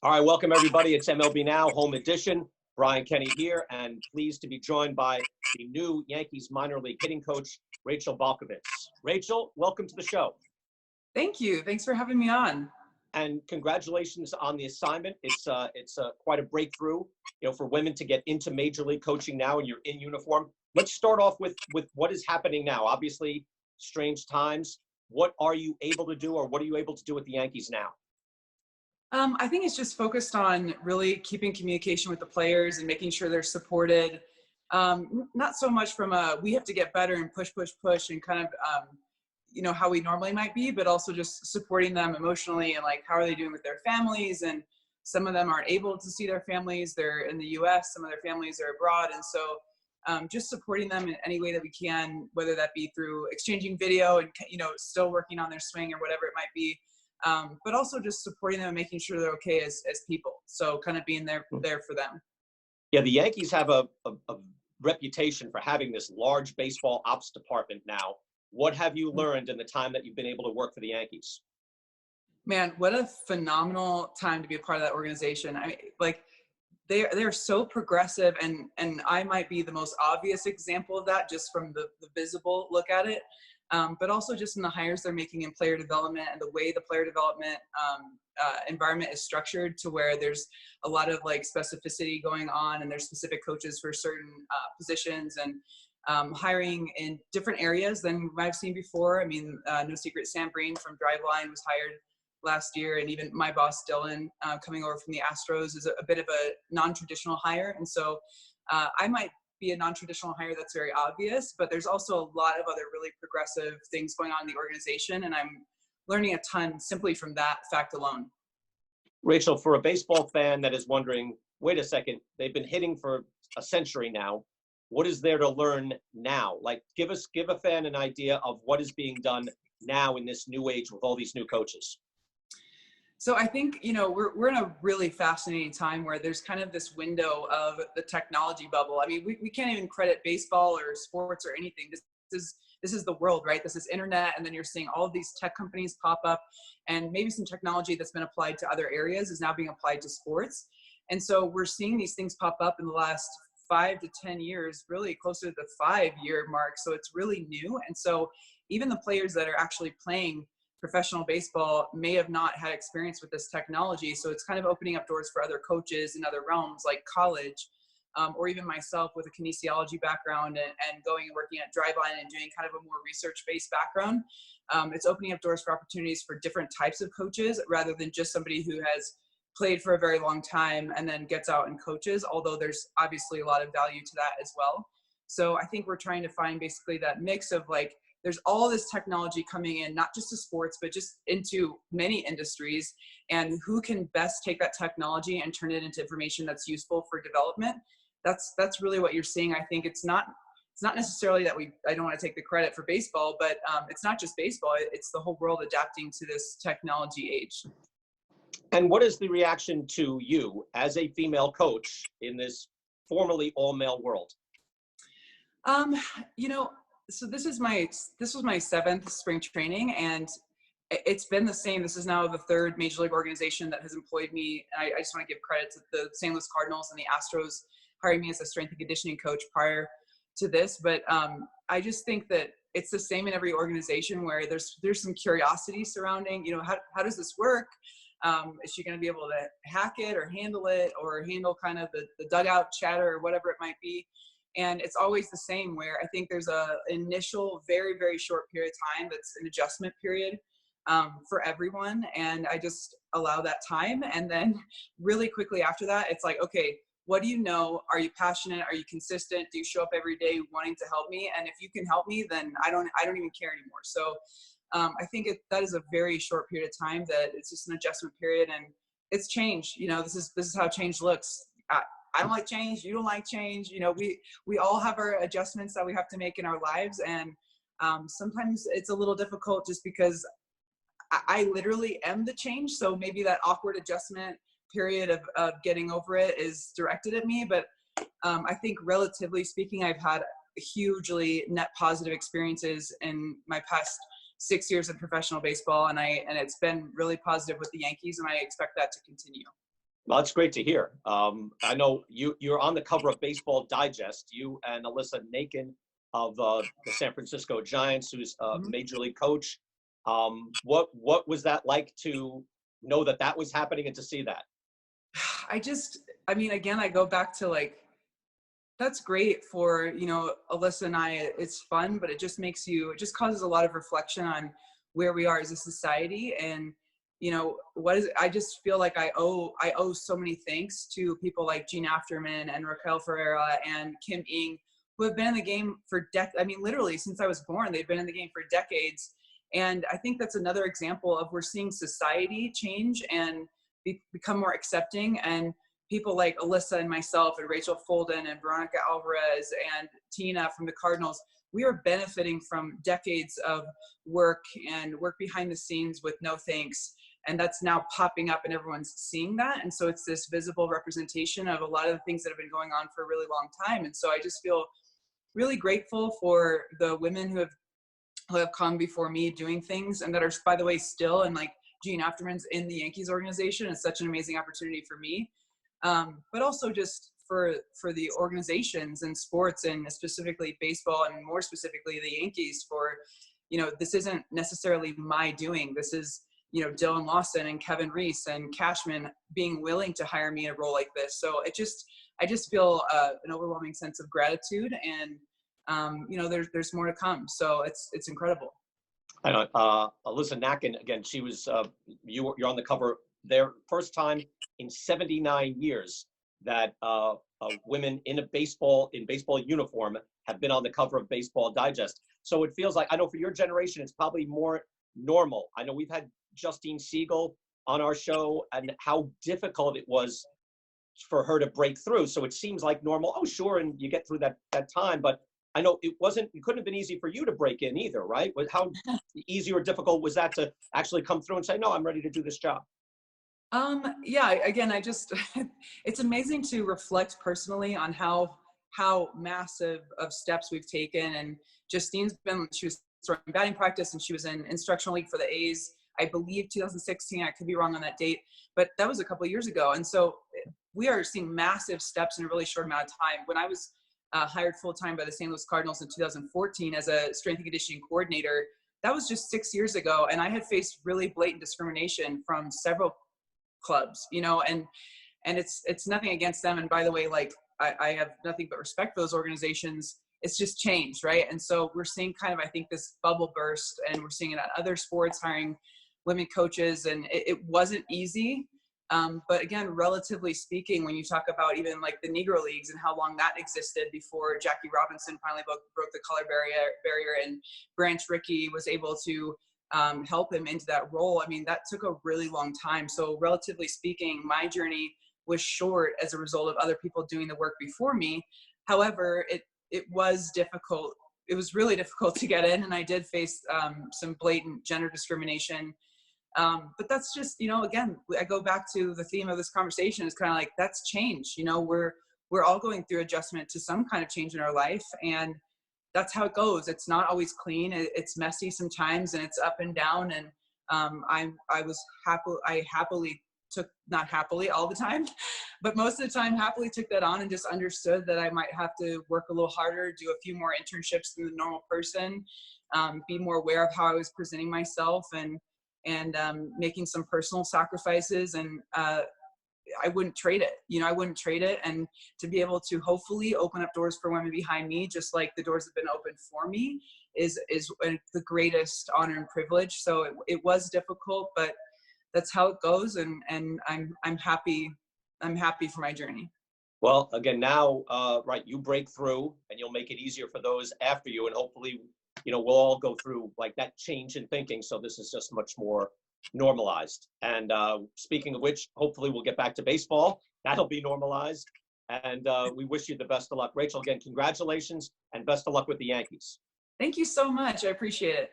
All right, welcome everybody. It's MLB Now, home edition. Brian Kenny here, and pleased to be joined by the new Yankees minor league hitting coach, Rachel Balkovec. Rachel, welcome to the show. Thank you. Thanks for having me on. And congratulations on the assignment. It's quite a breakthrough, for women to get into major league coaching now, and you're in uniform. Let's start off with what is happening now. Obviously, strange times. What are you able to do, or what are you able to do with the Yankees now? I think it's just focused on really keeping communication with the players and making sure they're supported. Not so much from we have to get better and push, and kind of, how we normally might be, but also just supporting them emotionally and like, how are they doing with their families? And some of them aren't able to see their families. They're in the US, some of their families are abroad. And so just supporting them in any way that we can, whether that be through exchanging video and, still working on their swing or whatever it might be. But also just supporting them and making sure they're okay as people. So kind of being there for them. Yeah, the Yankees have a reputation for having this large baseball ops department now. What have you learned in the time that you've been able to work for the Yankees? Man, what a phenomenal time to be a part of that organization. I mean, like they're so progressive, and I might be the most obvious example of that just from the visible look at it. But also just in the hires they're making in player development and the way the player development environment is structured, to where there's a lot of like specificity going on, and there's specific coaches for certain positions, and hiring in different areas than I've seen before. I mean, no secret, Sam Green from Driveline was hired last year, and even my boss Dylan coming over from the Astros is a bit of a non-traditional hire. And so I might be a non-traditional hire that's very obvious, but there's also a lot of other really progressive things going on in the organization, and I'm learning a ton simply from that fact alone. Rachel, for a baseball fan that is wondering, wait a second, they've been hitting for a century now. What is there to learn now? Like, give a fan an idea of what is being done now in this new age with all these new coaches. So I think, we're in a really fascinating time where there's kind of this window of the technology bubble. I mean, we can't even credit baseball or sports or anything. This is the world, right? This is internet. And then you're seeing all of these tech companies pop up, and maybe some technology that's been applied to other areas is now being applied to sports. And so we're seeing these things pop up in the last 5 to 10 years, really closer to the 5-year mark. So it's really new. And so even the players that are actually playing professional baseball may have not had experience with this technology. So it's kind of opening up doors for other coaches in other realms like college, or even myself with a kinesiology background and going and working at Driveline and doing kind of a more research-based background. It's opening up doors for opportunities for different types of coaches rather than just somebody who has played for a very long time and then gets out and coaches, although there's obviously a lot of value to that as well. So I think we're trying to find basically that mix of like, there's all this technology coming in, not just to sports, but just into many industries, and who can best take that technology and turn it into information that's useful for development. That's really what you're seeing. I think it's not necessarily that I don't want to take the credit for baseball, but it's not just baseball. It's the whole world adapting to this technology age. And what is the reaction to you as a female coach in this formerly all-male world? So this was my 7th spring training, and it's been the same. This is now the 3rd major league organization that has employed me. I just want to give credit to the St. Louis Cardinals and the Astros hiring me as a strength and conditioning coach prior to this. But I just think that it's the same in every organization, where there's some curiosity surrounding, how does this work? Is she going to be able to hack it or handle kind of the dugout chatter or whatever it might be? And it's always the same, where I think there's a initial very, very short period of time that's an adjustment period for everyone. And I just allow that time. And then really quickly after that, it's like, okay, what do you know? Are you passionate? Are you consistent? Do you show up every day wanting to help me? And if you can help me, then I don't even care anymore. So I think that is a very short period of time, that it's just an adjustment period, and it's change. This is how change looks. I don't like change. You don't like change. We all have our adjustments that we have to make in our lives. And sometimes it's a little difficult just because I literally am the change. So maybe that awkward adjustment period of getting over it is directed at me. But I think relatively speaking, I've had hugely net positive experiences in my past 6 years of professional baseball. And it's been really positive with the Yankees, and I expect that to continue. Well, that's great to hear. I know you're on the cover of Baseball Digest, you and Alyssa Nakin of the San Francisco Giants, who's a Mhm. major league coach. What was that like to know that that was happening and to see that? I mean, again, I go back to like, that's great for, Alyssa and I. It's fun, but it just causes a lot of reflection on where we are as a society. And, I just feel like I owe so many thanks to people like Gene Afterman and Raquel Ferreira and Kim Ng, who have been in the game for I mean, literally since I was born, they've been in the game for decades. And I think that's another example of we're seeing society change and become more accepting. And people like Alyssa and myself and Rachel Folden and Veronica Alvarez and Tina from the Cardinals, we are benefiting from decades of work and work behind the scenes with no thanks. And that's now popping up and everyone's seeing that. And so it's this visible representation of a lot of the things that have been going on for a really long time. And so I just feel really grateful for the women who have come before me doing things and that are, by the way, still, and like Gene Afterman's in the Yankees organization. It's such an amazing opportunity for me. But also just for the organizations and sports, and specifically baseball, and more specifically the Yankees, for, this isn't necessarily my doing. This is, Dylan Lawson and Kevin Reese and Cashman being willing to hire me in a role like this. So I just feel an overwhelming sense of gratitude, and there's more to come. So it's incredible. I know Alyssa Nakin, again, she was you're on the cover there, first time in 79 years that women in baseball uniform have been on the cover of Baseball Digest. So it feels like, I know for your generation it's probably more normal. I know we've had Justine Siegel on our show and how difficult it was for her to break through. So it seems like normal. Oh, sure, and you get through that time, but I know it couldn't have been easy for you to break in either, right? How easy or difficult was that to actually come through and say, no, I'm ready to do this job? Yeah, again, it's amazing to reflect personally on how massive of steps we've taken. And she was throwing batting practice and she was in instructional league for the A's, I believe 2016. I could be wrong on that date, but that was a couple of years ago. And so we are seeing massive steps in a really short amount of time. When I was hired full-time by the St. Louis Cardinals in 2014 as a strength and conditioning coordinator, that was just 6 years ago. And I had faced really blatant discrimination from several clubs, and it's nothing against them. And by the way, like I have nothing but respect for those organizations. It's just changed, right? And so we're seeing kind of, I think, this bubble burst, and we're seeing it at other sports, hiring women coaches, and it wasn't easy. But again, relatively speaking, when you talk about even like the Negro Leagues and how long that existed before Jackie Robinson finally broke the color barrier and Branch Rickey was able to help him into that role. I mean, that took a really long time. So relatively speaking, my journey was short as a result of other people doing the work before me. However, it was difficult. It was really difficult to get in, and I did face some blatant gender discrimination. But that's just, again, I go back to the theme of this conversation is kind of like, that's change. We're all going through adjustment to some kind of change in our life, and that's how it goes. It's not always clean. It's messy sometimes, and it's up and down. And I happily took, not happily all the time, but most of the time happily took that on and just understood that I might have to work a little harder, do a few more internships than the normal person, be more aware of how I was presenting myself, and making some personal sacrifices. And I wouldn't trade it. I wouldn't trade it. And to be able to hopefully open up doors for women behind me, just like the doors have been opened for me, is the greatest honor and privilege. So it was difficult, but that's how it goes. And I'm happy for my journey. Well, again, now, right, you break through and you'll make it easier for those after you. And hopefully, we'll all go through like that change in thinking. So this is just much more normalized. And speaking of which, hopefully we'll get back to baseball. That'll be normalized. And we wish you the best of luck. Rachel, again, congratulations and best of luck with the Yankees. Thank you so much. I appreciate it.